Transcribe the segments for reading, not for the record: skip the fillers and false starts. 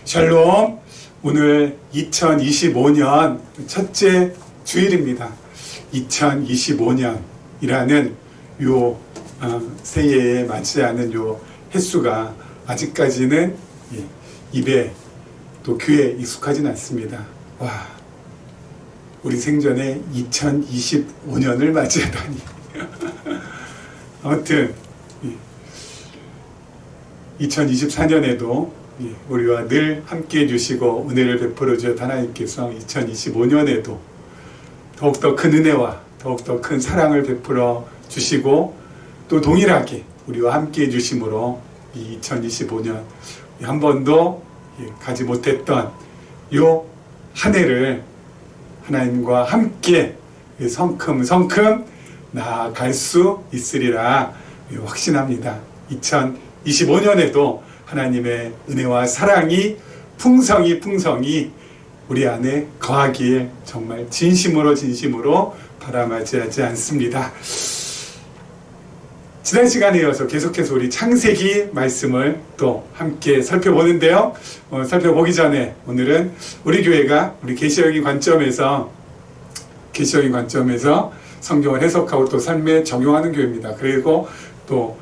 샬롬. 오늘 2025년 첫째 주일입니다. 2025년이라는 요 새해에 맞이하는 요 횟수가 아직까지는 입에 또 귀에 익숙하진 않습니다. 와, 우리 생전에 2025년을 맞이하다니. 아무튼 2024년에도 우리와 늘 함께 해주시고 은혜를 베풀어 주셨 하나님께서 2025년에도 더욱더 큰 은혜와 더욱더 큰 사랑을 베풀어 주시고 또 동일하게 우리와 함께 해주심으로 이 2025년 한 번도 가지 못했던 요 한 해를 하나님과 함께 성큼성큼 나아갈 수 있으리라 확신합니다. 2025년에도 하나님의 은혜와 사랑이 풍성히 우리 안에 거하기에 정말 진심으로 바라마지하지 않습니다. 지난 시간에 이어서 계속해서 우리 창세기 말씀을 또 함께 살펴보는데요. 살펴보기 전에 오늘은 우리 교회가 우리 계시적인 관점에서 성경을 해석하고 또 삶에 적용하는 교회입니다. 그리고 또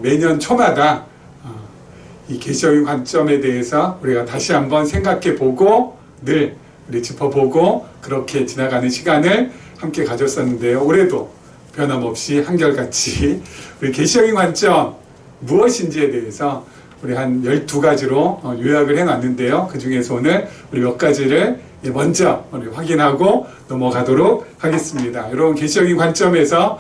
매년 초마다 이 계시적인 관점에 대해서 우리가 다시 한번 생각해보고 늘 우리 짚어보고 그렇게 지나가는 시간을 함께 가졌었는데요. 올해도 변함없이 한결같이 우리 계시적인 관점 무엇인지에 대해서 우리 한 12가지로 요약을 해놨는데요. 그 중에서 오늘 우리 몇 가지를 먼저 우리 확인하고 넘어가도록 하겠습니다. 여러분, 계시적인 관점에서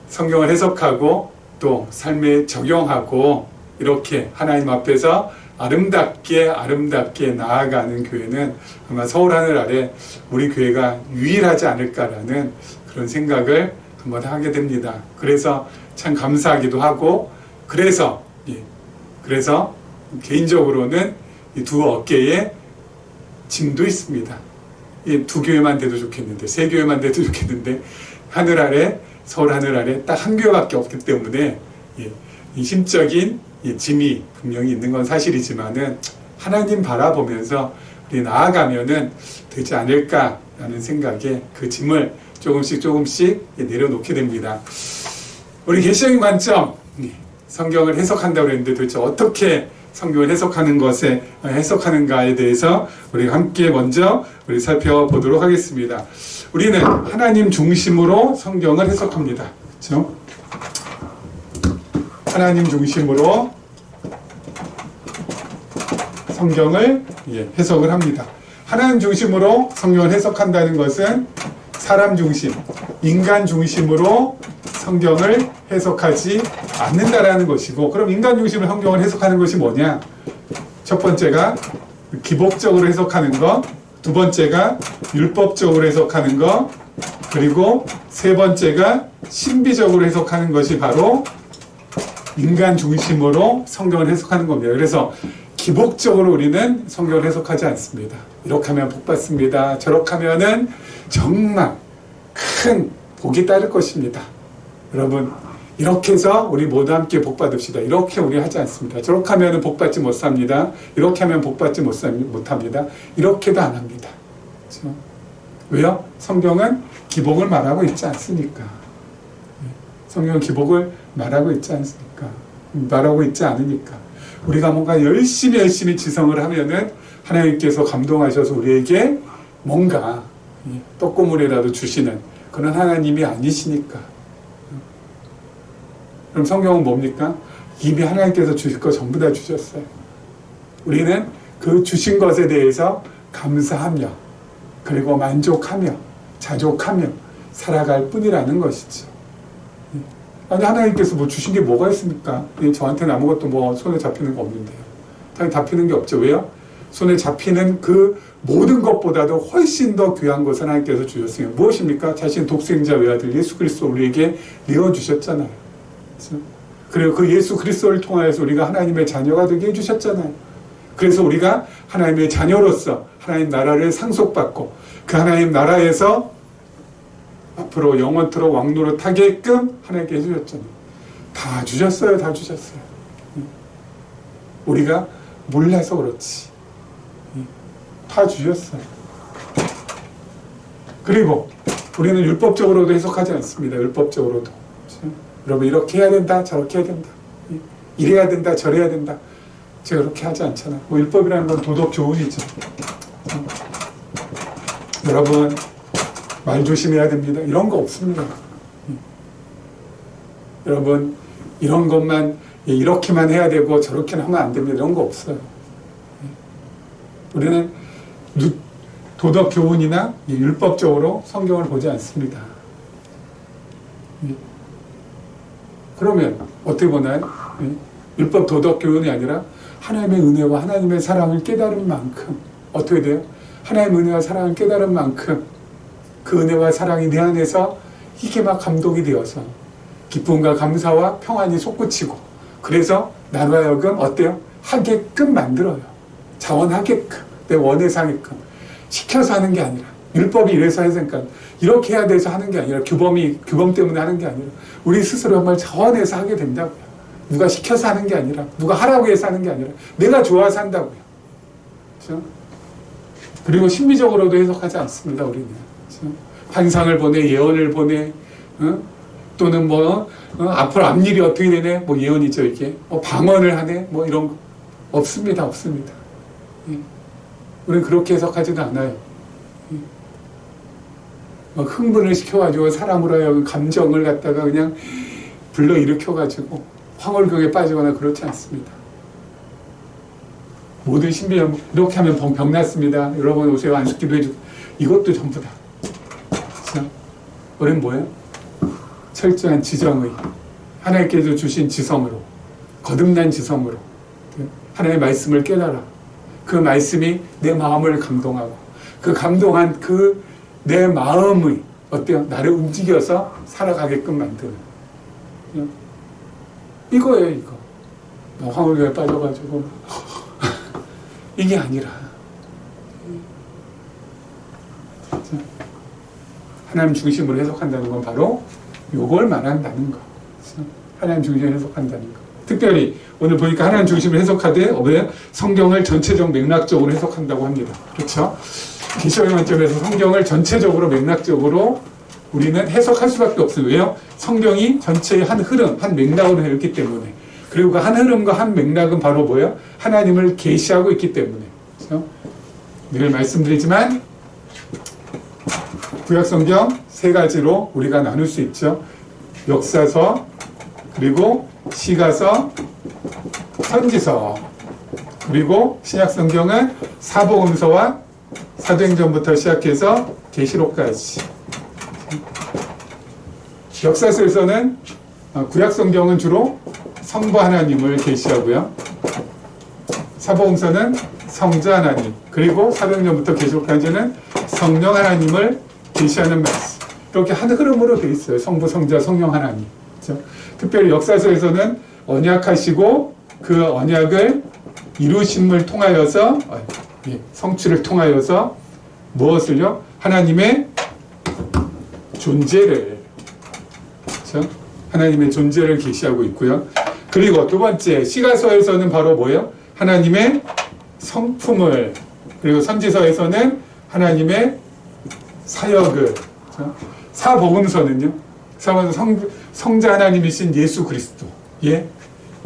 성경을 해석하고 또 삶에 적용하고 이렇게 하나님 앞에서 아름답게 나아가는 교회는 아마 서울 하늘 아래 우리 교회가 유일하지 않을까라는 그런 생각을 한번 하게 됩니다. 그래서 참 감사하기도 하고 그래서 개인적으로는 이 두 어깨에 짐도 있습니다. 이 두 교회만 돼도 좋겠는데, 세 교회만 돼도 좋겠는데 하늘 아래, 서울 하늘 아래 딱 한 교회밖에 없기 때문에 이 심적인 짐이 분명히 있는 건 사실이지만은 하나님 바라보면서 우리 나아가면은 되지 않을까라는 생각에 그 짐을 조금씩 내려놓게 됩니다. 우리 계시적인 관점, 성경을 해석한다고 했는데 도대체 어떻게 성경을 해석하는가에 대해서 우리 함께 먼저 우리 살펴보도록 하겠습니다. 우리는 하나님 중심으로 성경을 해석합니다. 그렇죠? 하나님 중심으로 성경을 해석을 합니다. 하나님 중심으로 성경을 해석한다는 것은 사람 중심, 인간 중심으로 성경을 해석하지 않는다라는 것이고, 그럼 인간 중심으로 성경을 해석하는 것이 뭐냐? 첫 번째가 기복적으로 해석하는 것, 두 번째가 율법적으로 해석하는 것, 그리고 세 번째가 신비적으로 해석하는 것이 바로 인간 중심으로 성경을 해석하는 겁니다. 그래서 기복적으로 우리는 성경을 해석하지 않습니다. 이렇게 하면 복 받습니다. 저렇게 하면은 정말 큰 복이 따를 것입니다. 여러분, 이렇게 해서 우리 모두 함께 복 받읍시다. 이렇게 우리 하지 않습니다. 저렇게 하면 복 받지 못 삽니다. 이렇게 하면 복 받지 못합니다. 이렇게도 안 합니다. 그렇죠? 왜요? 성경은 기복을 말하고 있지 않습니까? 성경은 기복을 말하고 있지 않습니까? 말하고 있지 않으니까. 우리가 뭔가 열심히 지성을 하면은 하나님께서 감동하셔서 우리에게 뭔가 떡고물이라도 주시는 그런 하나님이 아니시니까. 그럼 성경은 뭡니까? 이미 하나님께서 주실 거 전부 다 주셨어요. 우리는 그 주신 것에 대해서 감사하며 그리고 만족하며 자족하며 살아갈 뿐이라는 것이죠. 아니, 하나님께서 뭐 주신 게 뭐가 있습니까? 저한테는 아무것도 뭐 손에 잡히는 거 없는데요. 당연히 잡히는 게 없죠. 왜요? 손에 잡히는 그 모든 것보다도 훨씬 더 귀한 것을 하나님께서 주셨으니 무엇입니까? 자신 독생자 외아들 예수 그리스도 우리에게 내어주셨잖아요. 그렇죠? 그리고 그 예수 그리스도를 통하여서 우리가 하나님의 자녀가 되게 해주셨잖아요. 그래서 우리가 하나님의 자녀로서 하나님 나라를 상속받고 그 하나님 나라에서 앞으로 영원토록 왕노릇 하게끔 하나님께 해주셨잖아요. 다 주셨어요. 우리가 몰라서 그렇지. 다 주셨어요. 그리고 우리는 율법적으로도 해석하지 않습니다. 율법적으로도. 그렇죠? 여러분 이렇게 해야 된다, 저렇게 해야 된다, 이래야 된다, 저래야 된다. 제가 그렇게 하지 않잖아요. 뭐 율법이라는 건 도덕 교훈이죠. 여러분 말 조심해야 됩니다. 이런 거 없습니다. 여러분 이런 것만 이렇게만 해야 되고 저렇게는 하면 안 됩니다. 이런 거 없어요. 우리는 도덕 교훈이나 율법적으로 성경을 보지 않습니다. 그러면 어떻게 보나요? 율법 도덕 교훈이 아니라 하나님의 은혜와 하나님의 사랑을 깨달은 만큼 어떻게 돼요? 하나님의 은혜와 사랑을 깨달은 만큼 그 은혜와 사랑이 내 안에서 이게 막 감동이 되어서 기쁨과 감사와 평안이 솟구치고 그래서 나로 하여금 어때요? 하게끔 만들어요. 자원하게끔 내 원해서 하게끔 시켜서 하는 게 아니라 율법이 이래서 해서니까 이렇게 해야 돼서 하는 게 아니라 규범 때문에 하는 게 아니라 우리 스스로 정말 자원해서 하게 된다고요. 누가 시켜서 하는 게 아니라 누가 하라고 해서 하는 게 아니라 내가 좋아서 한다고요. 그렇죠? 그리고 심리적으로도 해석하지 않습니다. 우리는 그렇죠? 환상을 보내, 예언을 보내, 또는 앞으로 앞일이 어떻게 되네, 뭐 예언이죠 이게, 방언을 하네, 뭐 이런 거 없습니다. 예. 우리는 그렇게 해석하지도 않아요. 예. 흥분을 시켜가지고 사람으로 하여금 감정을 갖다가 그냥 불러일으켜가지고 황홀경에 빠지거나 그렇지 않습니다. 모든 신비한 이렇게 하면 병났습니다. 여러분 오세요. 안수기도 해주고 이것도 전부 다. 그렇죠? 우리는 뭐예요? 철저한 지정의 하나님께서 주신 지성으로 거듭난 지성으로 하나님의 말씀을 깨달아 그 말씀이 내 마음을 감동하고 그 감동한 그 내 마음의 어때요? 나를 움직여서 살아가게끔 만드는 이거예요. 이거 황홀경에 빠져가지고 이게 아니라 하나님 중심으로 해석한다는 건 바로 요걸 말한다는 거. 하나님 중심으로 해석한다는 거. 특별히 오늘 보니까 하나님 중심으로 해석하되 왜 성경을 전체적 맥락적으로 해석한다고 합니다. 그렇죠? 계시록의 관점에서 성경을 전체적으로 맥락적으로 우리는 해석할 수밖에 없어요. 왜요? 성경이 전체의 한 흐름, 한 맥락으로 되어 있기 때문에. 그리고 그 한 흐름과 한 맥락은 바로 뭐예요? 하나님을 계시하고 있기 때문에. 그렇죠? 늘 말씀드리지만 구약성경 세 가지로 우리가 나눌 수 있죠. 역사서, 그리고 시가서, 선지서, 그리고 신약성경은 사복음서와 사도행전부터 시작해서 계시록까지. 역사서에서는 구약성경은 주로 성부 하나님을 계시하고요. 사복음서는 성자 하나님, 그리고 사도행전부터 계시록까지는 성령 하나님을 계시하는 말씀. 이렇게 한 흐름으로 되어 있어요. 성부, 성자, 성령 하나님. 그렇죠? 특별히 역사서에서는 언약하시고 그 언약을 이루심을 통하여서 성취를 통하여서 무엇을요? 하나님의 존재를, 그렇죠? 하나님의 존재를 계시하고 있고요. 그리고 두 번째 시가서에서는 바로 뭐예요? 하나님의 성품을, 그리고 선지서에서는 하나님의 사역을, 그렇죠? 사복음서는요, 성자 하나님이신 예수 그리스도의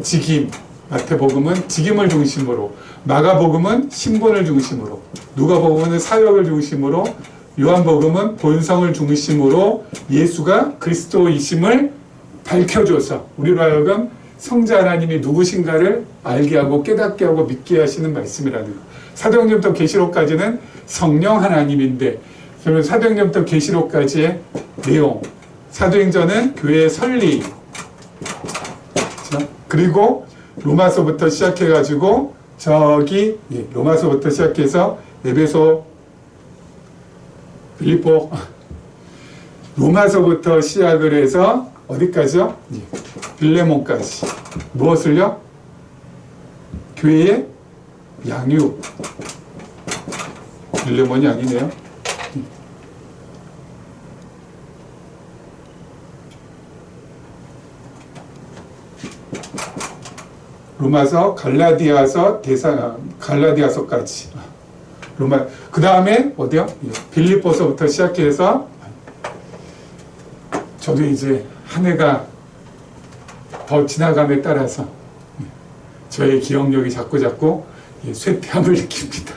직임, 마태복음은 직임을 중심으로, 마가복음은 신분을 중심으로, 누가복음은 사역을 중심으로, 요한복음은 본성을 중심으로 예수가 그리스도이심을 밝혀줘서 우리로 하여금 성자 하나님이 누구신가를 알게 하고 깨닫게 하고 믿게 하시는 말씀이라는 것. 사도행전부터 계시록까지는 성령 하나님인데, 그러면 사도행전부터 계시록까지의 내용, 사도행전은 교회의 설리, 그리고 로마서부터 시작해가지고 로마서부터 시작해서 에베소, 빌립보, 로마서부터 시작을 해서 어디까지요? 빌레몬까지. 무엇을요? 교회의 양육. 빌레몬이 아니네요. 로마서, 갈라디아서까지. 로마. 그 다음에 어디요? 빌립보서부터 시작해서 저도 이제 한 해가 더 지나감에 따라서 저의 기억력이 자꾸 쇠퇴함을 느낍니다.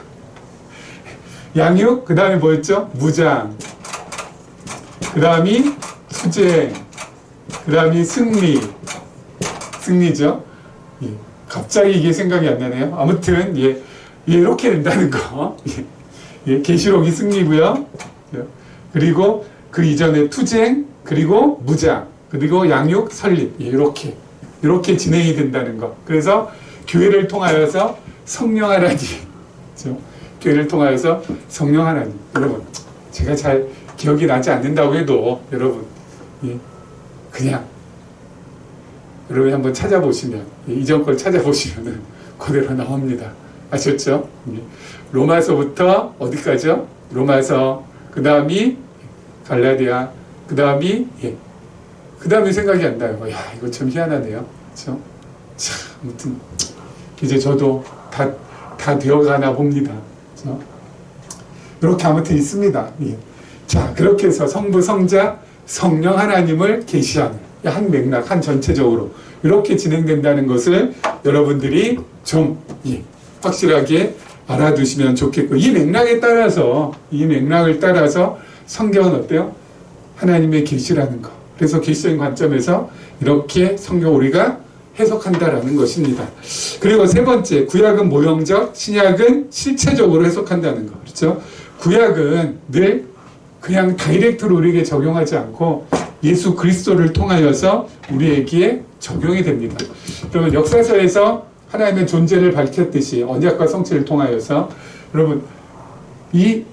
양육, 그 다음에 뭐였죠? 무장, 그 다음이 투쟁, 그 다음이 승리죠. 갑자기 이게 생각이 안 나네요. 아무튼 이렇게 된다는 거. 계시록이 승리고요. 그리고 그 이전에 투쟁, 그리고 무장, 그리고 양육, 설립, 이렇게 진행이 된다는 거. 그래서 교회를 통하여서 성령 하나님, 그렇죠? 교회를 통하여서 성령 하나님. 여러분, 제가 잘 기억이 나지 않는다고 해도 여러분, 그냥 여러분이 한번 찾아보시면, 이전 걸 찾아보시면은 그대로 나옵니다. 아셨죠? 로마서부터 어디까지요? 로마서, 그 다음이 갈라디아, 그 다음이 그 다음에 생각이 안 나요. 야, 이거 참 희한하네요. 그렇죠? 참, 아무튼 이제 저도 다 되어가나 봅니다. 그렇죠? 이렇게 아무튼 있습니다. 자, 그렇게 해서 성부, 성자, 성령 하나님을 계시하는 한 맥락, 한 전체적으로 이렇게 진행된다는 것을 여러분들이 좀 확실하게 알아두시면 좋겠고, 이 맥락을 따라서 성경은 어때요? 하나님의 계시라는 거. 그래서 계시적인 관점에서 이렇게 성경 우리가 해석한다라는 것입니다. 그리고 세 번째, 구약은 모형적, 신약은 실체적으로 해석한다는 거. 그렇죠? 구약은 늘 그냥 다이렉트로 우리에게 적용하지 않고 예수 그리스도를 통하여서 우리에게 적용이 됩니다. 그러면 역사서에서 하나님의 존재를 밝혔듯이 언약과 성취를 통하여서 여러분, 이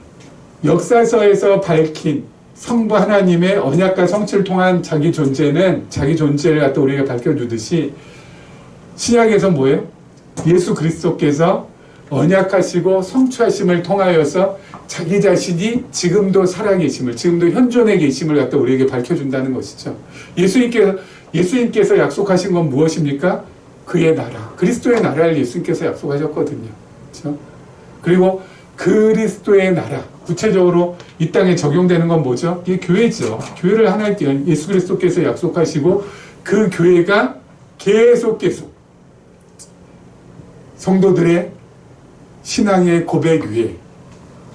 역사서에서 밝힌 성부 하나님의 언약과 성취를 통한 자기 존재는 자기 존재를 갖다 우리에게 밝혀주듯이 신약에서 뭐예요? 예수 그리스도께서 언약하시고 성취하심을 통하여서 자기 자신이 지금도 살아계심을, 지금도 현존해 계심을 갖다 우리에게 밝혀준다는 것이죠. 예수님께서 약속하신 건 무엇입니까? 그의 나라, 그리스도의 나라를 예수님께서 약속하셨거든요. 그렇죠? 그리고 그리스도의 나라, 구체적으로 이 땅에 적용되는 건 뭐죠? 이게 교회죠. 교회를 하나님께 예수 그리스도께서 약속하시고 그 교회가 계속 성도들의 신앙의 고백 위에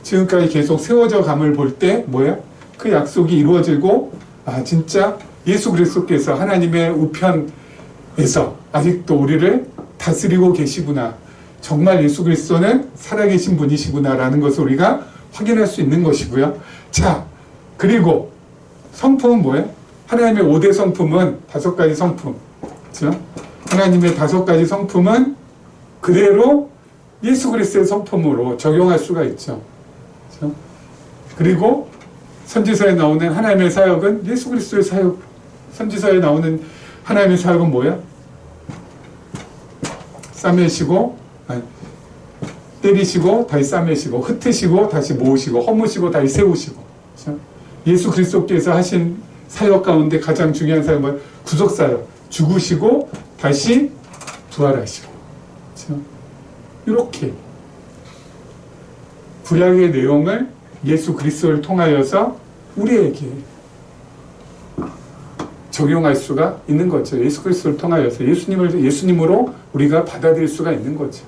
지금까지 계속 세워져 감을 볼 때 뭐예요? 그 약속이 이루어지고 진짜 예수 그리스도께서 하나님의 우편에서 아직도 우리를 다스리고 계시구나. 정말 예수 그리스도는 살아계신 분이시구나라는 것을 우리가 확인할 수 있는 것이고요. 자, 그리고 성품은 뭐예요? 하나님의 5대 성품은 5가지 성품. 그렇죠? 하나님의 5가지 성품은 그대로 예수 그리스도의 성품으로 적용할 수가 있죠. 그렇죠? 그리고 선지서에 나오는 하나님의 사역은 예수 그리스도의 사역. 선지서에 나오는 하나님의 사역은 뭐야? 싸매시고 때리시고 다시 싸매시고 흩으시고 다시 모으시고 허무시고 다시 세우시고. 그렇죠? 예수 그리스도께서 하신 사역 가운데 가장 중요한 사역은 구속사역, 죽으시고 다시 부활하시고. 그렇죠? 이렇게 구약의 내용을 예수 그리스도를 통하여서 우리에게 적용할 수가 있는 거죠. 예수 그리스도를 통하여서 예수님으로 우리가 받아들일 수가 있는 거죠.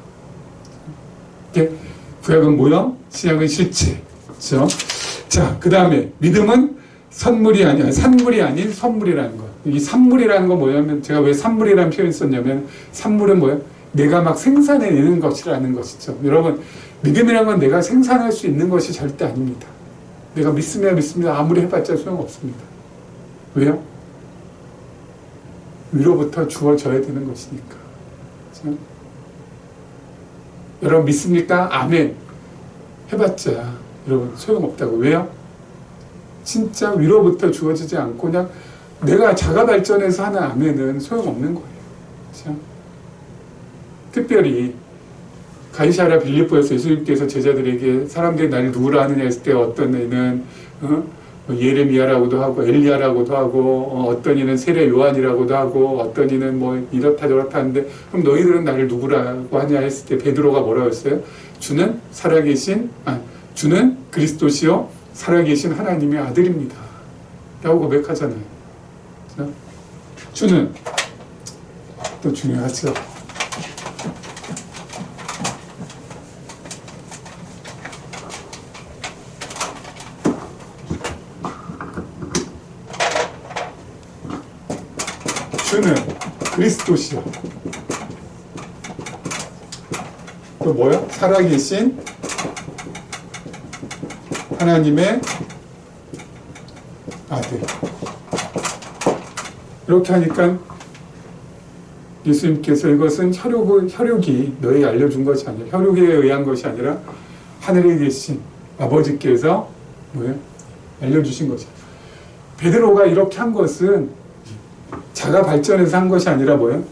구약은 모형, 신약은 실체. 그렇죠? 자, 그 다음에 믿음은 산물이 아닌 선물이라는 거. 이 산물이라는 건 뭐냐면, 제가 왜 산물이라는 표현을 썼냐면, 산물은 뭐예요? 내가 막 생산해내는 것이라는 것이죠. 여러분, 믿음이라는 건 내가 생산할 수 있는 것이 절대 아닙니다. 내가 믿습니다. 아무리 해봤자 소용없습니다. 왜요? 위로부터 주어져야 되는 것이니까. 그렇죠? 여러분 믿습니까? 아멘. 해봤자 여러분 소용없다고. 왜요? 진짜 위로부터 주어지지 않고 그냥 내가 자가 발전해서 하는 아멘은 소용없는 거예요. 그렇죠? 특별히 가이사랴 빌립보에서 예수님께서 제자들에게 사람들이 나를 누구라 하느냐 했을 때 어떤 애는 예레미야라고도 하고 엘리야라고도 하고 어떤 이는 세례 요한이라고도 하고 어떤 이는 뭐 이렇다 저렇다 하는데 그럼 너희들은 나를 누구라고 하냐 했을 때 베드로가 뭐라고 했어요? 주는 주는 그리스도시요 살아계신 하나님의 아들입니다. 라고 고백하잖아요. 주는 또 중요하죠. 주는 그리스도시요. 또 뭐야? 살아계신 하나님의 아들. 이렇게 하니까 예수님께서 이것은 혈육이 너에게 알려준 것이 아니라, 혈육에 의한 것이 아니라 하늘에 계신 아버지께서 뭐예요? 알려주신 것이에요. 베드로가 이렇게 한 것은 자가 발전해서 한 것이 아니라 뭐예요?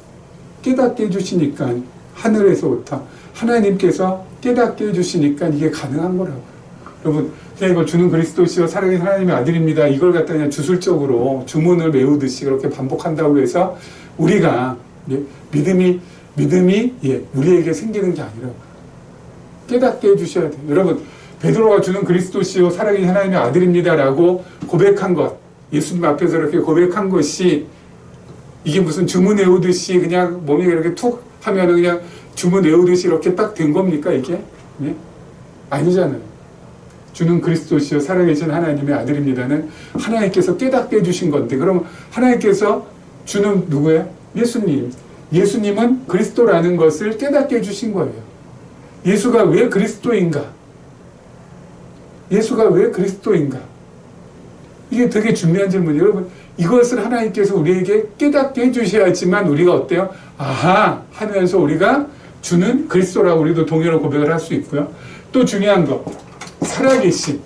깨닫게 해주시니까, 하늘에서부터 하나님께서 깨닫게 해주시니까 이게 가능한 거라고요. 여러분, 그냥 이거 주는 그리스도시요 살아계신 하나님의 아들입니다. 이걸 갖다 그냥 주술적으로 주문을 외우듯이 그렇게 반복한다고 해서 우리가 믿음이 우리에게 생기는 게 아니라 깨닫게 해주셔야 돼요. 여러분, 베드로가 주는 그리스도시요 살아계신 하나님의 아들입니다라고 고백한 것, 예수님 앞에서 이렇게 고백한 것이 이게 무슨 주문 외우듯이 그냥 몸이 이렇게 툭 하면 그냥 주문 외우듯이 이렇게 딱 된 겁니까, 이게? 네? 아니잖아요. 주는 그리스도시요 살아계신 하나님의 아들입니다는 하나님께서 깨닫게 해주신 건데, 그럼 하나님께서 주는 누구예요? 예수님. 예수님은 그리스도라는 것을 깨닫게 해주신 거예요. 예수가 왜 그리스도인가? 예수가 왜 그리스도인가? 이게 되게 중요한 질문이에요. 여러분, 이것을 하나님께서 우리에게 깨닫게 해주셔야지만 우리가 어때요? 아하! 하면서 우리가 주는 그리스도라고 우리도 동의로 고백을 할 수 있고요. 또 중요한 거, 살아계신.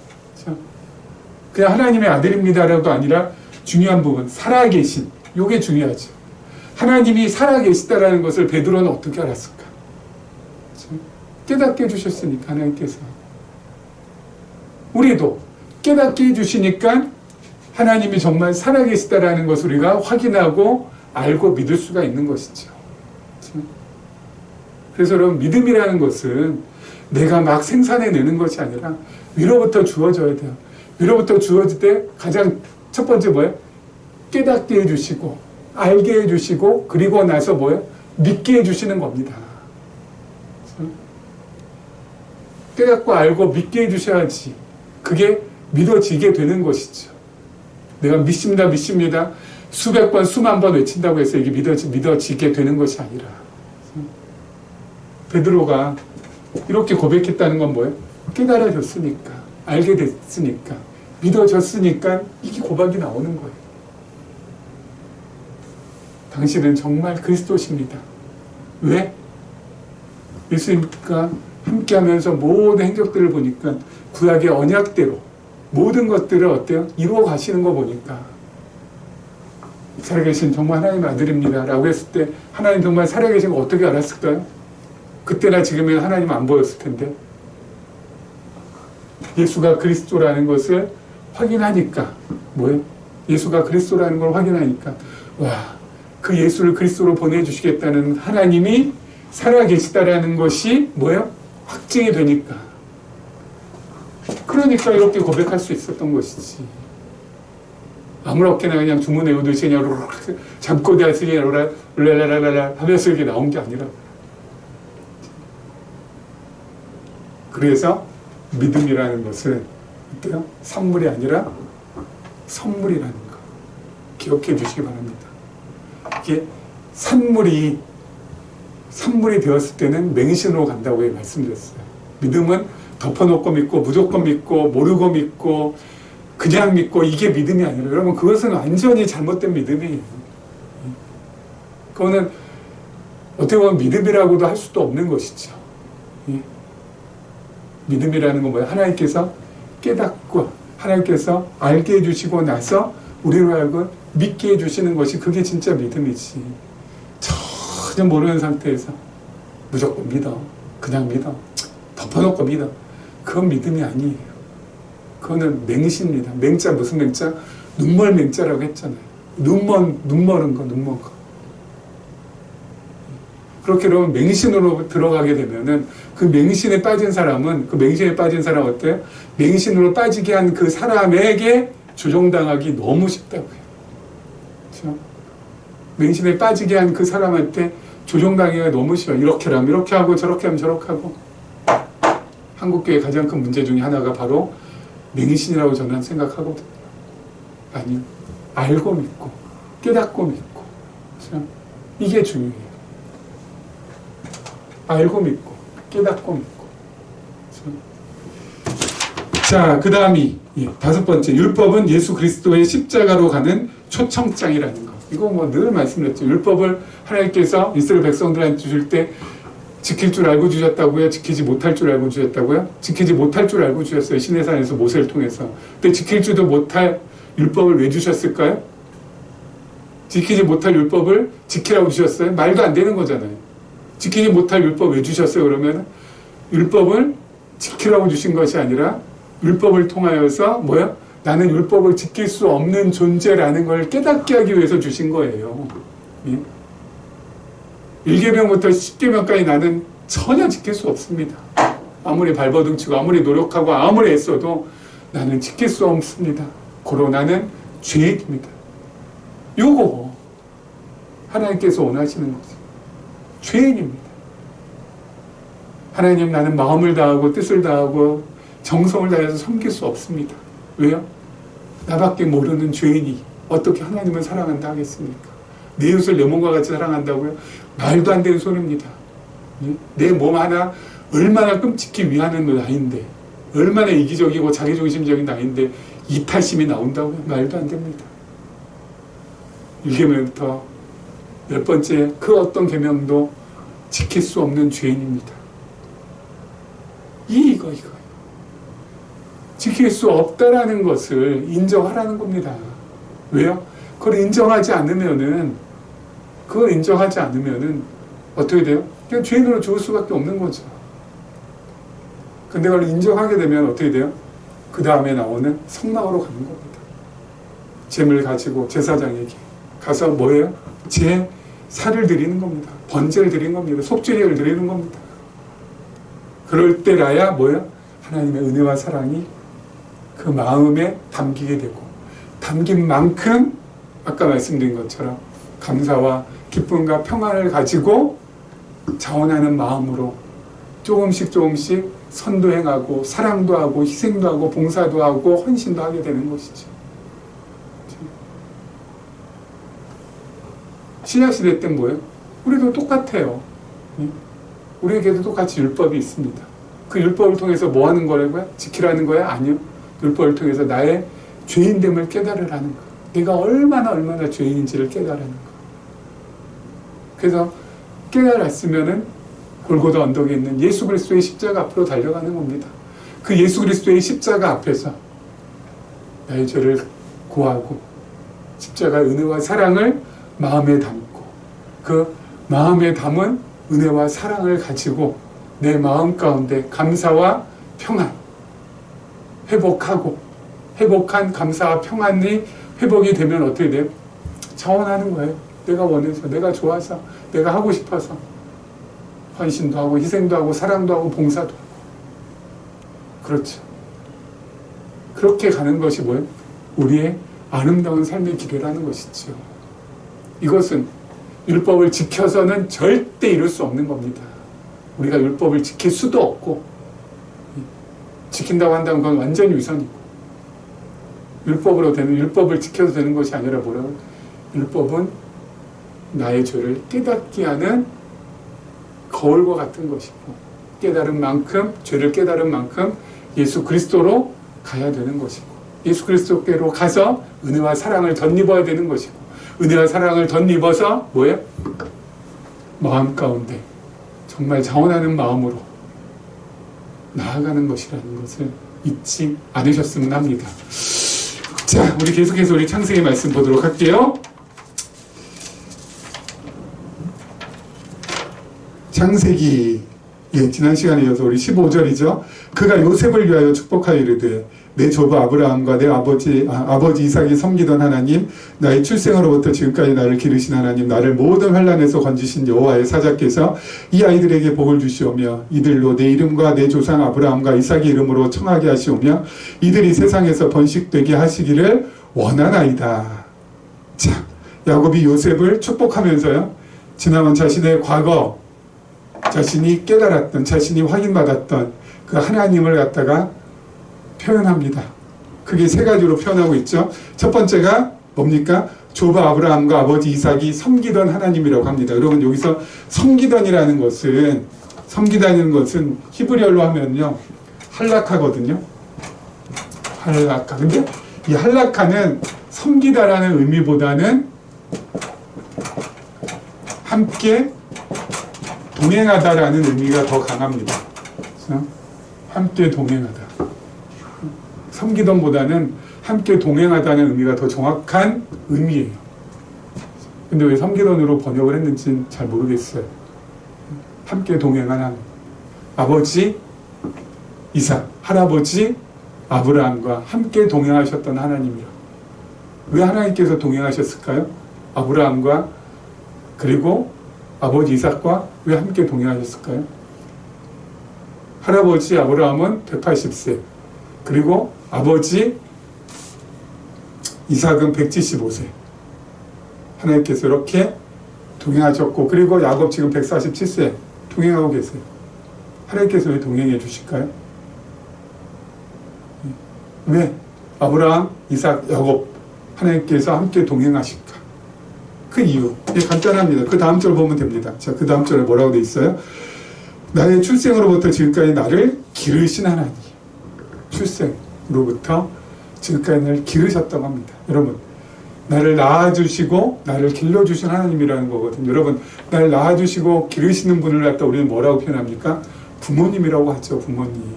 그냥 하나님의 아들입니다라도 아니라 중요한 부분, 살아계신. 이게 중요하죠. 하나님이 살아계시다라는 것을 베드로는 어떻게 알았을까? 깨닫게 해주셨으니까, 하나님께서. 우리도 깨닫게 해주시니까 하나님이 정말 살아계시다라는 것을 우리가 확인하고 알고 믿을 수가 있는 것이죠. 그래서 여러분, 믿음이라는 것은 내가 막 생산해내는 것이 아니라 위로부터 주어져야 돼요. 위로부터 주어질 때 가장 첫 번째 뭐예요? 깨닫게 해주시고 알게 해주시고 그리고 나서 뭐예요? 믿게 해주시는 겁니다. 깨닫고 알고 믿게 해주셔야지 그게 믿어지게 되는 것이죠. 내가 믿습니다. 수백 번, 수만 번 외친다고 해서 이게 믿어지게 되는 것이 아니라. 베드로가 이렇게 고백했다는 건 뭐예요? 깨달아졌으니까, 알게 됐으니까, 믿어졌으니까 이게 고백이 나오는 거예요. 당신은 정말 그리스도십니다. 왜? 예수님과 함께하면서 모든 행적들을 보니까 구약의 언약대로 모든 것들을 어때요? 이루어 가시는 거 보니까 살아계신 정말 하나님의 아들입니다 라고 했을 때 하나님 정말 살아계신 거 어떻게 알았을까요? 그때나 지금은 하나님 안 보였을 텐데 예수가 그리스도라는 것을 확인하니까 뭐예요? 예수가 그리스도라는 걸 확인하니까 와, 그 예수를 그리스도로 보내주시겠다는 하나님이 살아계시다라는 것이 뭐예요? 확증이 되니까 그러니까 이렇게 고백할 수 있었던 것이지. 아무렇게나 그냥 주문 외우듯이 그냥 잠꼬대하시니 랄랄랄랄 하면서 이렇게 나온 게 아니라 그래서 믿음이라는 것은 어때요? 선물이 아니라 선물이라는 거 기억해 주시기 바랍니다. 이게 선물이 되었을 때는 맹신으로 간다고 말씀드렸어요. 믿음은 덮어놓고 믿고 무조건 믿고 모르고 믿고 그냥 믿고 이게 믿음이 아니라 여러분 그것은 완전히 잘못된 믿음이에요. 그거는 어떻게 보면 믿음이라고도 할 수도 없는 것이죠. 믿음이라는 건 뭐예요? 하나님께서 깨닫고 하나님께서 알게 해주시고 나서 우리로 하여금 믿게 해주시는 것이 그게 진짜 믿음이지. 전혀 모르는 상태에서 무조건 믿어. 그냥 믿어. 덮어놓고 믿어. 그건 믿음이 아니에요. 그거는 맹시입니다. 맹자 무슨 맹자? 눈멀 맹자라고 했잖아요. 눈먼 거. 그렇게 그러면 맹신으로 들어가게 되면은 그 맹신에 빠진 사람은 그 맹신에 빠진 사람 어때요? 맹신으로 빠지게 한 그 사람에게 조종당하기 너무 쉽다고요. 그렇죠? 맹신에 빠지게 한 그 사람한테 조종당하기가 너무 쉬워. 이렇게 하면 이렇게 하고 저렇게 하면 저렇게 하고. 한국교회의 가장 큰 문제 중에 하나가 바로 맹신이라고 저는 생각하거든요. 아니요. 알고 믿고 깨닫고 믿고. 그렇죠? 이게 중요해요. 알고 믿고 깨닫고 믿고. 자, 그 다음이 다섯 번째, 율법은 예수 그리스도의 십자가로 가는 초청장이라는 거. 이거 뭐 늘 말씀드렸죠. 율법을 하나님께서 이스라엘 백성들한테 주실 때 지킬 줄 알고 주셨다고요? 지키지 못할 줄 알고 주셨다고요? 지키지 못할 줄 알고 주셨어요. 시내산에서 모세를 통해서. 근데 지킬 줄도 못할 율법을 왜 주셨을까요? 지키지 못할 율법을 지키라고 주셨어요? 말도 안 되는 거잖아요. 지키지 못할 율법 왜 주셨어요? 그러면 율법을 지키라고 주신 것이 아니라 율법을 통하여서 뭐야? 나는 율법을 지킬 수 없는 존재라는 걸 깨닫게 하기 위해서 주신 거예요. 예? 1계명부터 10계명까지 나는 전혀 지킬 수 없습니다. 아무리 발버둥 치고 아무리 노력하고 아무리 애써도 나는 지킬 수 없습니다. 고로 나는 죄인입니다. 요거 하나님께서 원하시는 거죠. 죄인입니다. 하나님, 나는 마음을 다하고 뜻을 다하고 정성을 다해서 섬길 수 없습니다. 왜요? 나밖에 모르는 죄인이 어떻게 하나님을 사랑한다 하겠습니까? 내 이웃을 내 몸과 같이 사랑한다고요? 말도 안 되는 소리입니다. 내 몸 하나 얼마나 끔찍히 위하는 나인데, 얼마나 이기적이고 자기중심적인 나인데 이탈심이 나온다고요? 말도 안 됩니다. 1계명부터 10번째 그 어떤 계명도 지킬 수 없는 죄인입니다. 이거예요. 지킬 수 없다라는 것을 인정하라는 겁니다. 왜요? 그걸 인정하지 않으면은 어떻게 돼요? 그냥 죄인으로 죽을 수밖에 없는 거죠. 근데 그걸 인정하게 되면 어떻게 돼요? 그 다음에 나오는 성막으로 가는 겁니다. 재물 가지고 제사장에게 가서 뭐예요? 제사를 드리는 겁니다. 번제를 드리는 겁니다. 속죄제를 드리는 겁니다. 그럴 때라야 뭐예요? 하나님의 은혜와 사랑이 그 마음에 담기게 되고, 담긴 만큼 아까 말씀드린 것처럼 감사와 기쁨과 평안을 가지고 자원하는 마음으로 조금씩 선도 행하고 사랑도 하고 희생도 하고 봉사도 하고 헌신도 하게 되는 것이죠. 신약시대 때는 뭐예요? 우리도 똑같아요. 우리에게도 똑같이 율법이 있습니다. 그 율법을 통해서 뭐 하는 거라고요? 지키라는 거야? 아니요. 율법을 통해서 나의 죄인됨을 깨달으라는 거. 내가 얼마나 죄인인지를 깨달으라는 거. 그래서 깨달았으면은 골고다 언덕에 있는 예수 그리스도의 십자가 앞으로 달려가는 겁니다. 그 예수 그리스도의 십자가 앞에서 나의 죄를 고하고 십자가의 은혜와 사랑을 마음에 담고 그 마음에 담은 은혜와 사랑을 가지고 내 마음 가운데 감사와 평안 회복한 감사와 평안이 회복이 되면 어떻게 돼요? 자원하는 거예요. 내가 원해서, 내가 좋아서, 내가 하고 싶어서 헌신도 하고 희생도 하고 사랑도 하고 봉사도 하고. 그렇죠. 그렇게 가는 것이 뭐예요? 우리의 아름다운 삶의 길이라는 것이죠. 이것은 율법을 지켜서는 절대 이룰 수 없는 겁니다. 우리가 율법을 지킬 수도 없고, 지킨다고 한다면 그건 완전히 위선이고, 율법을 지켜서 되는 것이 아니라 뭐라고? 율법은 나의 죄를 깨닫게 하는 거울과 같은 것이고, 죄를 깨달은 만큼 예수 그리스도로 가야 되는 것이고, 예수 그리스도께로 가서 은혜와 사랑을 덧입어야 되는 것이고, 은혜와 사랑을 덧입어서 뭐예요? 마음 가운데 정말 자원하는 마음으로 나아가는 것이라는 것을 잊지 않으셨으면 합니다. 자, 우리 계속해서 우리 창세기 말씀 보도록 할게요. 창세기 예, 지난 시간에 이어서 우리 15절이죠. 그가 요셉을 위하여 축복하여 이르되 내 조부 아브라함과 내 아버지 이삭이 섬기던 하나님, 나의 출생으로부터 지금까지 나를 기르신 하나님, 나를 모든 환난에서 건지신 여호와의 사자께서 이 아이들에게 복을 주시오며 이들로 내 이름과 내 조상 아브라함과 이삭의 이름으로 청하게 하시오며 이들이 세상에서 번식되게 하시기를 원하나이다. 자, 야곱이 요셉을 축복하면서요, 지나온 자신의 과거, 자신이 깨달았던, 자신이 확인받았던 그 하나님을 갖다가 표현합니다. 그게 세 가지로 표현하고 있죠. 첫 번째가 뭡니까? 조부 아브라함과 아버지 이삭이 섬기던 하나님이라고 합니다. 여러분, 여기서 섬기던이라는 것은 히브리어로 하면요, 할라카거든요. 할라카. 근데 이 할라카는 섬기다라는 의미보다는 함께 동행하다라는 의미가 더 강합니다. 그렇죠? 함께 동행하다. 섬기던보다는 함께 동행하다는 의미가 더 정확한 의미예요. 근데 왜 섬기던으로 번역을 했는지는 잘 모르겠어요. 함께 동행하는 아버지 이삭, 할아버지 아브라함과 함께 동행하셨던 하나님이요. 왜 하나님께서 동행하셨을까요? 아브라함과 그리고 아버지 이삭과 왜 함께 동행하셨을까요? 할아버지 아브라함은 180세, 그리고 아버지 이삭은 175세. 하나님께서 이렇게 동행하셨고, 그리고 야곱 지금 147세 동행하고 계세요. 하나님께서 왜 동행해 주실까요? 왜 아브라함, 이삭, 야곱 하나님께서 함께 동행하실까? 그 이유 간단합니다. 그 다음 절 보면 됩니다. 자, 그 다음 절에 뭐라고 돼 있어요? 나의 출생으로부터 지금까지 나를 기르신 하나님. 출생으로부터 지금까지 나를 기르셨다고 합니다. 여러분, 나를 낳아주시고 나를 길러주신 하나님이라는 거거든요. 여러분, 나를 낳아주시고 기르시는 분을 갖다 우리는 뭐라고 표현합니까? 부모님이라고 하죠. 부모님.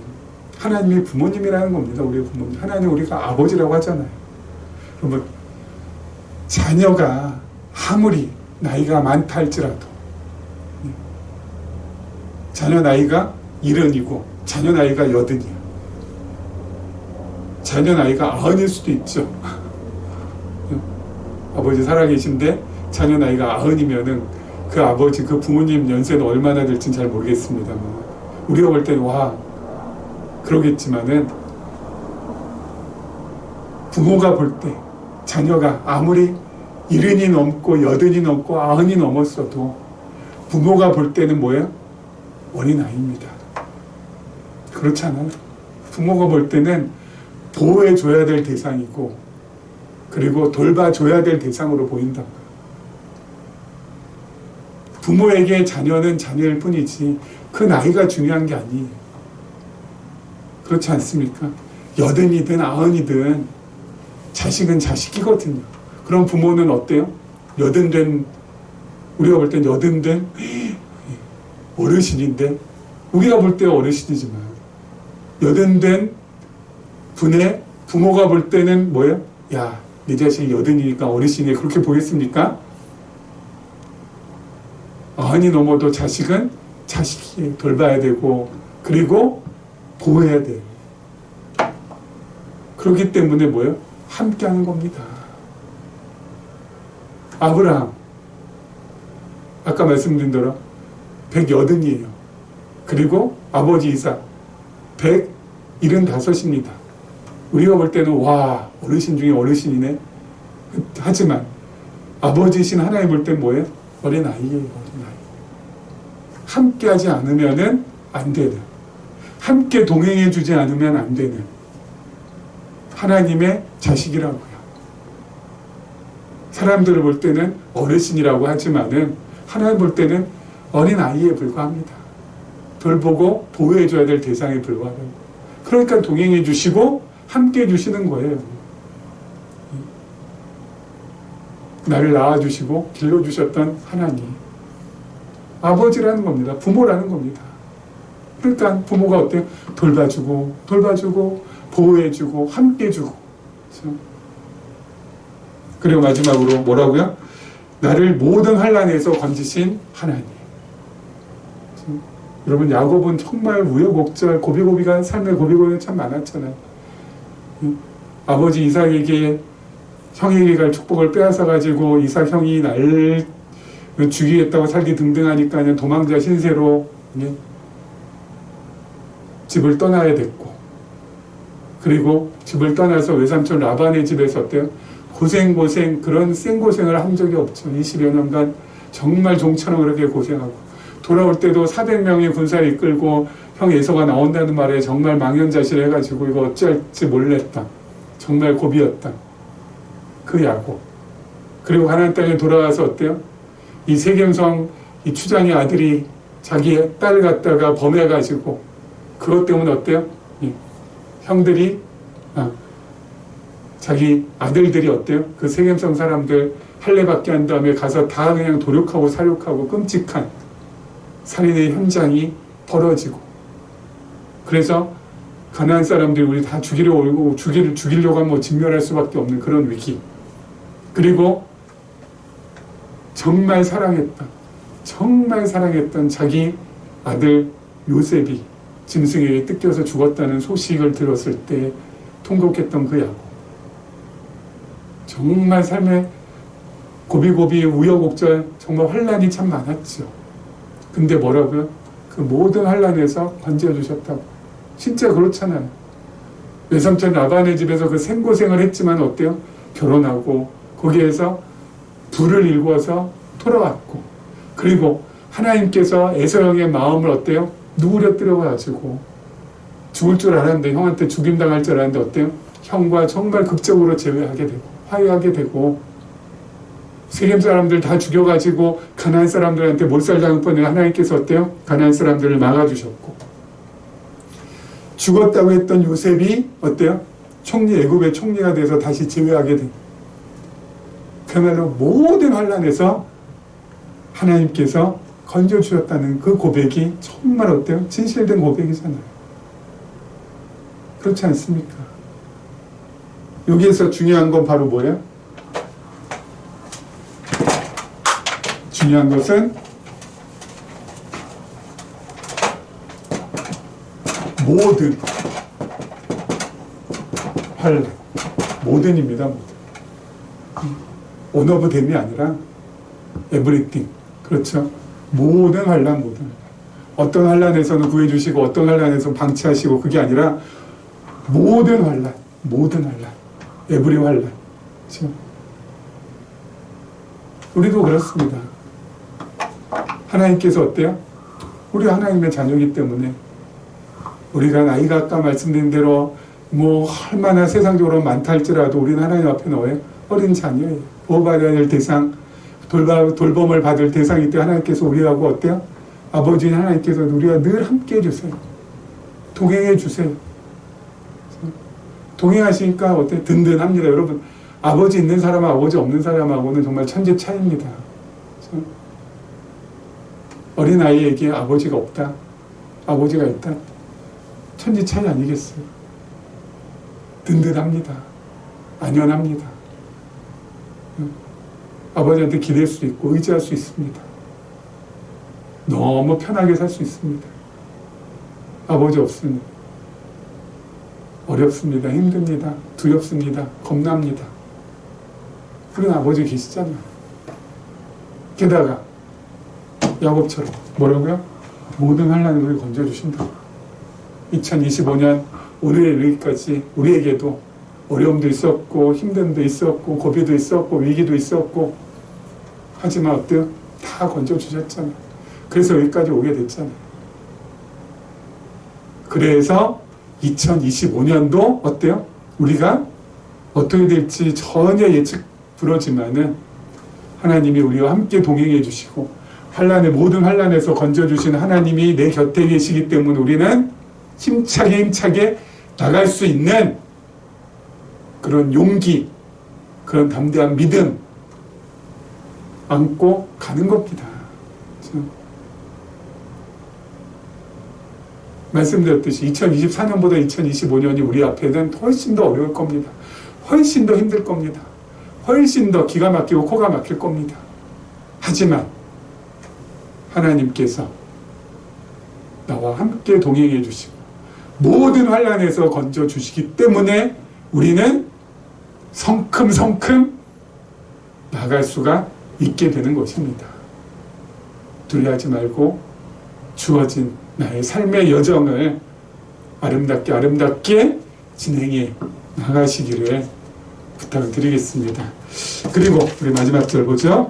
하나님이 부모님이라는 겁니다. 우리의 부모님. 하나님 우리가 아버지라고 하잖아요. 여러분, 자녀가 아무리 나이가 많다 할지라도, 자녀 나이가 70이고 자녀 나이가 80이야. 자녀 나이가 90일 수도 있죠. 아버지 살아계신데 자녀 나이가 90이면은 그 아버지, 그 부모님 연세는 얼마나 될지는 잘 모르겠습니다만, 우리가 볼 때는 와, 그러겠지만은 부모가 볼 때 자녀가 아무리 70이 넘고 80이 넘고 90이 넘었어도 부모가 볼 때는 뭐예요? 어린아이입니다. 그렇잖아요. 부모가 볼 때는 보호해줘야 될 대상이고, 그리고 돌봐줘야 될 대상으로 보인다. 부모에게 자녀는 자녀일 뿐이지 그 나이가 중요한 게 아니에요. 그렇지 않습니까? 80이든 90이든 자식은 자식이거든요. 그럼 부모는 어때요? 우리가 볼 땐 여든된 어르신인데, 우리가 볼 때 어르신이지만 여든된 분의 부모가 볼 때는 뭐예요? 야, 네 자식이 80이니까 어르신이 그렇게 보겠습니까? 90이 넘어도 자식은 자식이 돌봐야 되고, 그리고 보호해야 돼요. 그렇기 때문에 뭐예요? 함께 하는 겁니다. 아브라함, 아까 말씀드린 대로 180이에요. 그리고 아버지 이삭 175입니다. 우리가 볼 때는 와, 어르신 중에 어르신이네. 하지만 아버지신 하나님 볼 땐 뭐예요? 어린아이예요. 어린아이. 함께 하지 않으면 안 되는, 함께 동행해 주지 않으면 안 되는 하나님의 자식이라고요. 사람들을 볼 때는 어르신이라고 하지만은 하나님 볼 때는 어린아이에 불과합니다. 돌보고 보호해줘야 될 대상에 불과해요. 그러니까 동행해 주시고 함께 해주시는 거예요. 나를 낳아주시고 길러주셨던 하나님. 아버지라는 겁니다. 부모라는 겁니다. 그러니까 부모가 어때요? 돌봐주고 보호해주고 함께해주고. 그렇죠? 그리고 마지막으로 뭐라고요? 나를 모든 환난에서 건지신 하나님. 그렇죠? 여러분 야곱은 정말 우여곡절 고비고비가 삶의 고비고비가 참 많았잖아요. 아버지 이삭에게 형에게 갈 축복을 빼앗아 가지고 이삭 형이 날 죽이겠다고 살기 등등하니까 그냥 도망자 신세로 집을 떠나야 됐고, 그리고 집을 떠나서 외삼촌 라반의 집에서 어때요? 고생 그런 생고생을 한 적이 없죠. 20여 년간 정말 종처럼 그렇게 고생하고 돌아올 때도 400명의 군사를 이끌고 형 에서가 나온다는 말에 정말 망연자실 해가지고 이거 어찌할지 몰랐다. 정말 고비였다. 그 야곱. 그리고 가나안 땅에 돌아와서 어때요? 이 세겜성 이 추장의 아들이 자기 딸 갖다가 범해가지고 그것 때문에 어때요? 형들이 자기 아들들이 어때요? 그 세겜성 사람들 할례받게 한 다음에 가서 다 그냥 도륙하고 살육하고 끔찍한 살인의 현장이 벌어지고, 그래서 가나안 사람들이 우리 다 죽이려고 하면 뭐 진멸할 수밖에 없는 그런 위기. 그리고 정말 사랑했던 자기 아들 요셉이 짐승에게 뜯겨서 죽었다는 소식을 들었을 때 통곡했던 그 야곱. 정말 삶에 고비고비 우여곡절 정말 환난이 참 많았죠. 근데 뭐라고요? 그 모든 환난에서 건져주셨다고. 진짜 그렇잖아요. 외삼촌 라반의 집에서 그 생고생을 했지만 어때요? 결혼하고 거기에서 불을 일궈서 돌아왔고, 그리고 하나님께서 에서 형의 마음을 어때요? 누그러뜨려가지고 죽을 줄 알았는데, 형한테 죽임당할 줄 알았는데 어때요? 형과 정말 극적으로 재회하게 되고 화해하게 되고, 세겜 사람들 다 죽여가지고 가나안 사람들한테 몰살당할 뻔해 하나님께서 어때요? 가나안 사람들을 막아주셨고, 죽었다고 했던 요셉이 어때요? 애굽의 총리가 돼서 다시 재회하게 된, 그야말로 모든 환난에서 하나님께서 건져주셨다는 그 고백이 정말 어때요? 진실된 고백이잖아요. 그렇지 않습니까? 여기에서 중요한 건 바로 뭐예요? 중요한 것은 모든 환난, 모든입니다. 온 오브 댐이 아니라 에브리띵. 그렇죠? 모든 환난. 어떤 환난에서는 구해주시고 어떤 환난에서는 방치하시고, 그게 아니라 모든 환난. 에브리 환난. 그렇죠? 우리도 그렇습니다. 하나님께서 어때요? 우리 하나님의 자녀이기 때문에 우리가 나이가 아까 말씀드린 대로 뭐 얼마나 세상적으로 많다 할지라도 우리는 하나님 앞에 뭐예요? 어린 자녀예요. 보호받아야 될 대상, 돌봄을 받을 대상이 때 하나님께서 우리하고 어때요? 아버지 하나님께서 우리와 늘 함께 해주세요. 동행해 주세요. 동행하시니까 어때요? 든든합니다. 여러분, 아버지 있는 사람하고 아버지 없는 사람하고는 정말 천지 차이입니다. 어린아이에게 아버지가 없다, 아버지가 있다, 천지 차이 아니겠어요? 든든합니다. 안연합니다. 아버지한테 기댈 수 있고 의지할 수 있습니다. 너무 편하게 살 수 있습니다. 아버지 없으면 어렵습니다. 힘듭니다. 두렵습니다. 겁납니다. 그런 아버지 계시잖아요. 게다가 야곱처럼 뭐라고요? 모든 환난을 우리 건져주신다. 2025년 오늘에 이르기까지 우리에게도 어려움도 있었고 힘듦도 있었고 고비도 있었고 위기도 있었고, 하지만 어때요? 다 건져주셨잖아요. 그래서 여기까지 오게 됐잖아요. 그래서 2025년도 어때요? 우리가 어떻게 될지 전혀 예측 불허지만은 하나님이 우리와 함께 동행해 주시고 모든 환난에서 건져주신 하나님이 내 곁에 계시기 때문에 우리는 힘차게 나갈 수 있는 그런 용기, 그런 담대한 믿음 안고 가는 겁니다. 말씀드렸듯이 2024년보다 2025년이 우리 앞에는 훨씬 더 어려울 겁니다. 훨씬 더 힘들 겁니다. 훨씬 더 기가 막히고 코가 막힐 겁니다. 하지만 하나님께서 나와 함께 동행해 주시고 모든 환난에서 건져 주시기 때문에 우리는 성큼성큼 나갈 수가 있게 되는 것입니다. 두려워하지 말고 주어진 나의 삶의 여정을 아름답게 진행해 나가시기를 부탁드리겠습니다. 그리고 우리 마지막 절 보죠.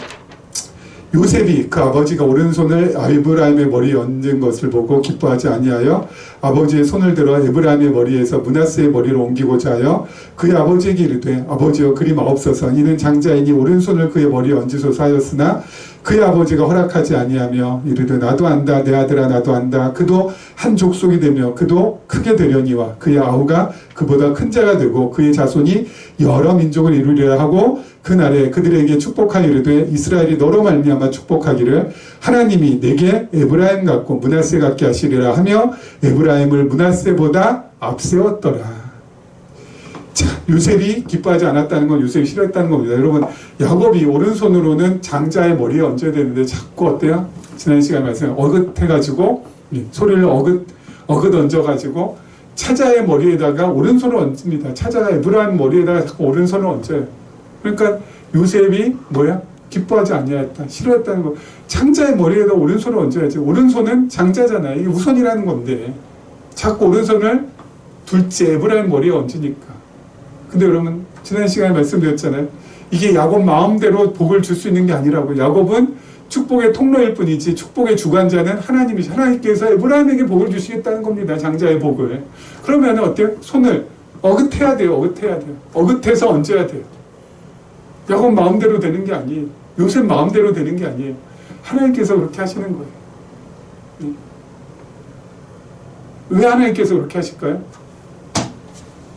요셉이 그 아버지가 오른손을 에브라임의 머리에 얹은 것을 보고 기뻐하지 아니하여 아버지의 손을 들어 에브라임의 머리에서 므낫세의 머리로 옮기고자 하여 그의 아버지에게 이르되 아버지여 그리 마옵소서 이는 장자이니 오른손을 그의 머리에 얹으소서 하였으나 그의 아버지가 허락하지 아니하며 이르되 나도 안다 내 아들아 나도 안다 그도 한 족속이 되며 그도 크게 되려니와 그의 아우가 그보다 큰 자가 되고 그의 자손이 여러 민족을 이루리라 하고 그날에 그들에게 축복하여 이르되 이스라엘이 너로 말미암아 축복하기를 하나님이 내게 에브라임 같고 므낫세 같게 하시리라 하며 에브라임을 므낫세보다 앞세웠더라. 자, 요셉이 기뻐하지 않았다는 건 요셉이 싫어했다는 겁니다. 여러분, 야곱이 오른손으로는 장자의 머리에 얹어야 되는데 자꾸 어때요? 지난 시간에 말씀 어긋해가지고 소리를 어긋 얹어가지고 차자의 머리에다가 오른손을 얹습니다. 차자가 에브라임 머리에다가 자꾸 오른손을 얹어요. 그러니까 요셉이 기뻐하지 아니하였다. 싫어했다는 거. 장자의 머리에다 오른손을 얹어야지. 오른손은 장자잖아요. 이게 우선이라는 건데 자꾸 오른손을 둘째 에브라임 머리에 얹으니까. 근데 여러분 지난 시간에 말씀드렸잖아요. 이게 야곱 마음대로 복을 줄 수 있는 게 아니라고. 야곱은 축복의 통로일 뿐이지 축복의 주관자는 하나님이시. 하나님께서 에브라임에게 복을 주시겠다는 겁니다. 장자의 복을. 그러면 어때요? 손을 어긋해야 돼요. 어긋해서 얹어야 돼요. 야곱 마음대로 되는 게 아니에요. 요셉 마음대로 되는 게 아니에요. 하나님께서 그렇게 하시는 거예요. 왜 하나님께서 그렇게 하실까요?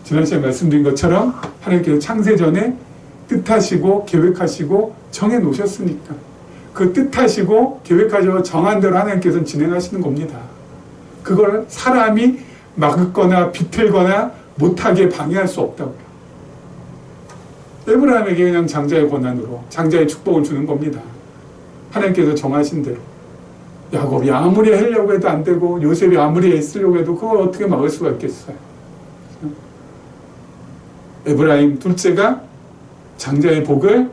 지난 시간에 말씀드린 것처럼 하나님께서 창세전에 뜻하시고 계획하시고 정해 놓으셨으니까 그 뜻하시고 계획하시고 정한 대로 하나님께서 진행하시는 겁니다. 그걸 사람이 막거나 비틀거나 못하게 방해할 수 없다고요. 에브라임에게 그냥 장자의 권한으로 장자의 축복을 주는 겁니다. 하나님께서 정하신 대로. 야곱이 아무리 하려고 해도 안 되고 요셉이 아무리 애쓰려고 해도 그걸 어떻게 막을 수가 있겠어요. 에브라임 둘째가 장자의 복을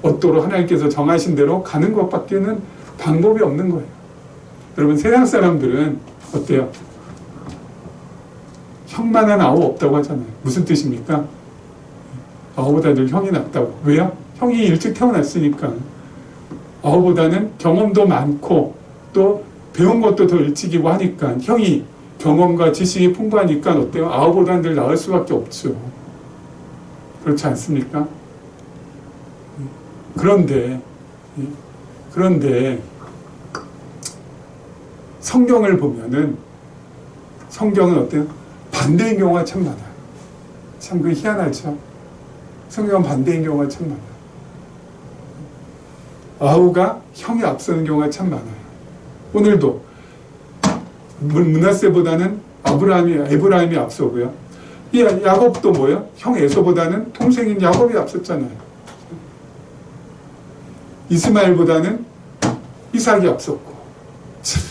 얻도록 하나님께서 정하신 대로 가는 것밖에는 방법이 없는 거예요. 여러분 세상 사람들은 어때요? 형만한 아우 없다고 하잖아요. 무슨 뜻입니까? 아우보다 늘 형이 낫다고. 왜요? 형이 일찍 태어났으니까. 아우보다는 경험도 많고 또 배운 것도 더 일찍이고 하니까 형이 경험과 지식이 풍부하니까 어때요? 아우보다는 늘 나을 수밖에 없죠. 그렇지 않습니까? 그런데 성경을 보면은 성경은 어때요? 반대인 경우가 참 많아요. 참 그 희한하죠. 성경은 반대인 경우가 참 많아요. 아우가 형이 앞서는 경우가 참 많아요. 오늘도 므낫세보다는 에브라임이 앞서고요. 이 야곱도 뭐예요? 형 에서보다는 동생인 야곱이 앞섰잖아요. 이스마엘보다는 이삭이 앞섰고. 참,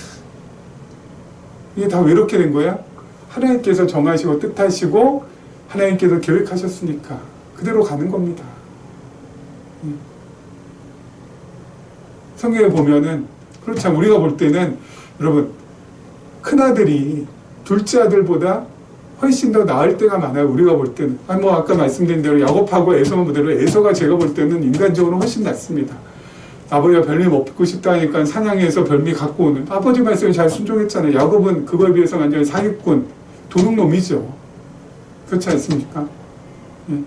이게 다 왜 이렇게 된 거야? 하나님께서 정하시고 뜻하시고 하나님께서 계획하셨으니까 그대로 가는 겁니다. 성경에 보면은 그렇죠. 우리가 볼 때는 여러분 큰아들이 둘째 아들보다 훨씬 더 나을 때가 많아요. 우리가 볼 때는. 아까 말씀드린 대로 야곱하고 에서만 보대로 에서가 제가 볼 때는 인간적으로 훨씬 낫습니다. 아버지가 별미 먹고 싶다 하니까 사냥해서 별미 갖고 오는. 아버지 말씀에 잘 순종했잖아요. 야곱은 그거에 비해서 완전히 사기꾼, 도둑놈이죠. 그렇지 않습니까? 예.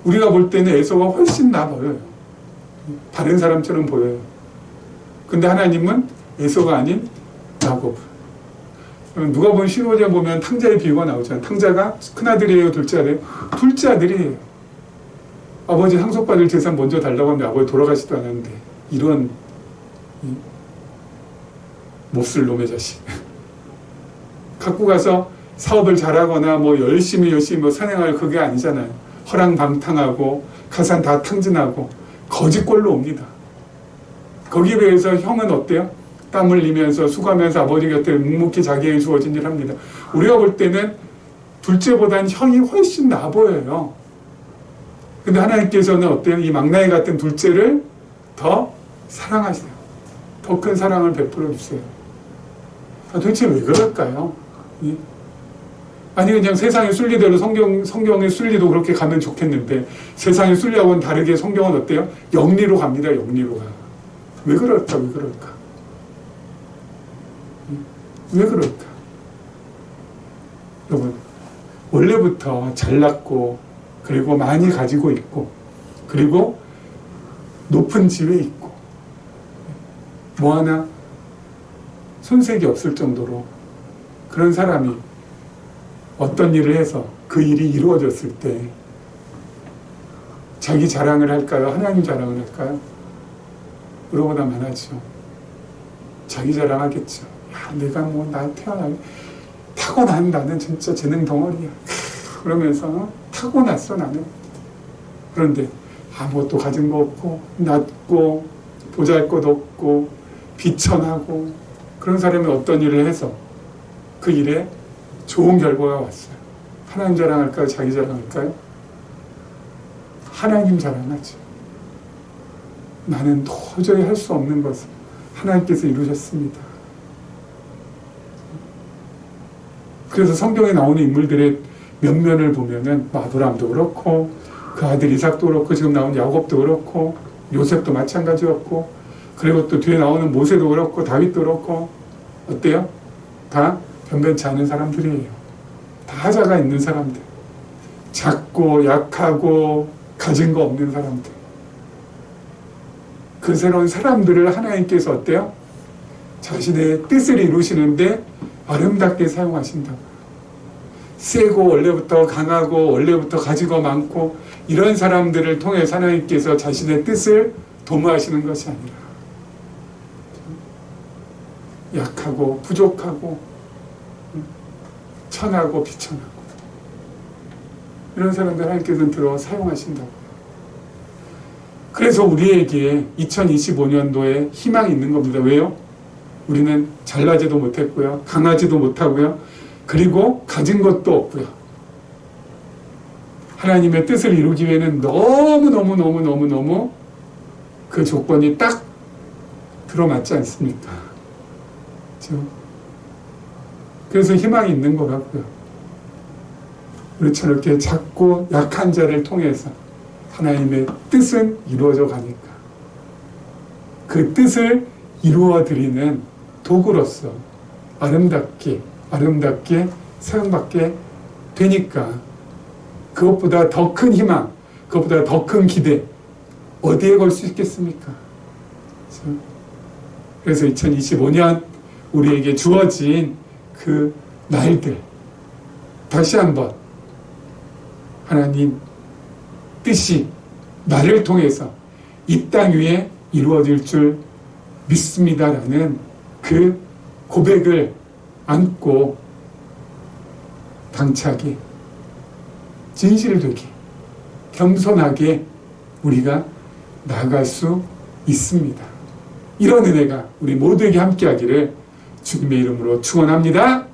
우리가 볼 때는 에서가 훨씬 나아 보여요. 바른 사람처럼 보여요. 근데 하나님은 에서가 아닌 야곱. 누가 본 신호자 보면 탕자의 비유가 나오잖아요. 탕자가 큰아들이에요, 둘째 아들이에요? 둘째 아들이에요. 아버지 상속받을 재산 먼저 달라고 하면 아버지 돌아가지도 않았는데 이런 몹쓸 놈의 자식. 갖고 가서 사업을 잘하거나 열심히 선행할 그게 아니잖아요. 허랑방탕하고 가산 다 탕진하고 거짓골로 옵니다. 거기에 비해서 형은 어때요? 땀 흘리면서 수고하면서 아버지 곁에 묵묵히 자기에게 주어진 일을 합니다. 우리가 볼 때는 둘째보다는 형이 훨씬 나아 보여요. 근데 하나님께서는 어때요? 이 막나니 같은 둘째를 더 사랑하세요. 더 큰 사랑을 베풀어 주세요. 도대체 왜 그럴까요? 아니 그냥 세상의 순리대로 성경의 순리도 그렇게 가면 좋겠는데 세상의 순리하고는 다르게 성경은 어때요? 영리로 갑니다. 영리로 가. 왜 그럴까? 왜 그럴까? 왜 그럴까? 여러분 원래부터 잘났고 그리고 많이 가지고 있고 그리고 높은 지위에 있고 뭐 하나 손색이 없을 정도로 그런 사람이 어떤 일을 해서 그 일이 이루어졌을 때 자기 자랑을 할까요? 하나님 자랑을 할까요? 우리보다만 하죠. 자기 자랑하겠죠. 야, 내가 뭐 나 타고난 나는 진짜 재능 덩어리야. 그러면서 타고났어 나는. 그런데 아무것도 가진 거 없고 낮고 보잘것 없고 비천하고 그런 사람이 어떤 일을 해서 그 일에 좋은 결과가 왔어요. 하나님 자랑할까요? 자기 자랑할까요? 하나님 자랑하죠. 나는 도저히 할 수 없는 것을 하나님께서 이루셨습니다. 그래서 성경에 나오는 인물들의 면면을 보면은 아브라함도 그렇고 그 아들 이삭도 그렇고 지금 나오는 야곱도 그렇고 요셉도 마찬가지였고 그리고 또 뒤에 나오는 모세도 그렇고 다윗도 그렇고 어때요? 다 변변치 않은 사람들이에요. 다 하자가 있는 사람들. 작고 약하고 가진 거 없는 사람들. 그 새로운 사람들을 하나님께서 어때요? 자신의 뜻을 이루시는데 아름답게 사용하신다고. 세고 원래부터 강하고 원래부터 가지고 많고 이런 사람들을 통해 하나님께서 자신의 뜻을 도모하시는 것이 아니라 약하고 부족하고 천하고 비천하고 이런 사람들 하나님께서는 들어 사용하신다고. 그래서 우리에게 2025년도에 희망이 있는 겁니다. 왜요? 우리는 잘나지도 못했고요. 강하지도 못하고요. 그리고 가진 것도 없고요. 하나님의 뜻을 이루기 위해는 너무 그 조건이 딱 들어맞지 않습니까? 그렇죠? 그래서 희망이 있는 것 같고요. 우리처럼 이렇게 작고 약한 자를 통해서 하나님의 뜻은 이루어져 가니까 그 뜻을 이루어드리는 도구로서 아름답게 사용받게 되니까 그것보다 더 큰 희망, 그것보다 더 큰 기대 어디에 걸 수 있겠습니까? 그래서 2025년 우리에게 주어진 그 날들 다시 한번 하나님 뜻이 나를 통해서 이 땅 위에 이루어질 줄 믿습니다라는 그 고백을 안고 당차게 진실되게 겸손하게 우리가 나아갈 수 있습니다. 이런 은혜가 우리 모두에게 함께하기를 주님의 이름으로 축원합니다.